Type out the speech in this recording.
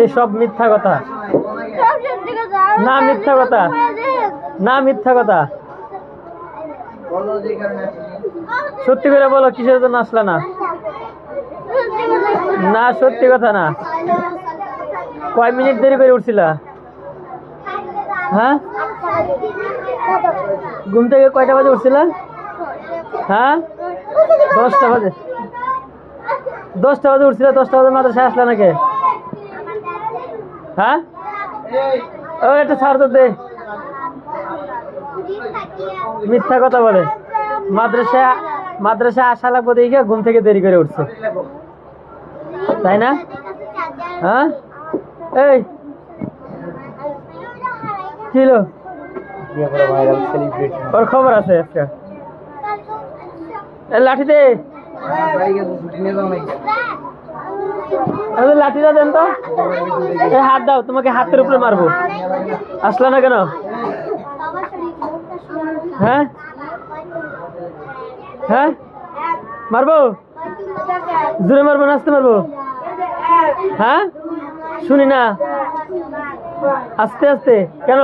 এই সব মিথ্যা কথা। না মিথ্যা কথা, না মিথ্যা কথা। সত্যি করে বলো কিসের জন্য আসলা না? না সত্যি কথা না। কয় মিনিট দেরি করে উঠছিলা? হ্যাঁ, ঘুম থেকে কয়টা বাজে উঠছিলা? হ্যাঁ, 10টা বাজে। 10টা বাজে উঠছিলা, 10টা বাজে মাদ্রাসায় আসলা নাকি? হ্যাঁ, ও একটা ছাড় তো দে। মিথ্যা কথা বলে। মাদ্রাসায় আসা লাগবে দেখে ঘুম থেকে দেরি করে উঠছে, তাই না? হ্যাঁ, এই কি হলো? ওর খবর আছে আজকে। লাঠি দে, লাঠিটা দেন তো। হাত দাও, তোমাকে হাতের উপরে মারবো। আসলা না কেন? হ্যাঁ হ্যাঁ, মারবো? জোরে মারবো না আস্তে মারবো? হ্যাঁ, শুনি না। আস্তে আস্তে কেন?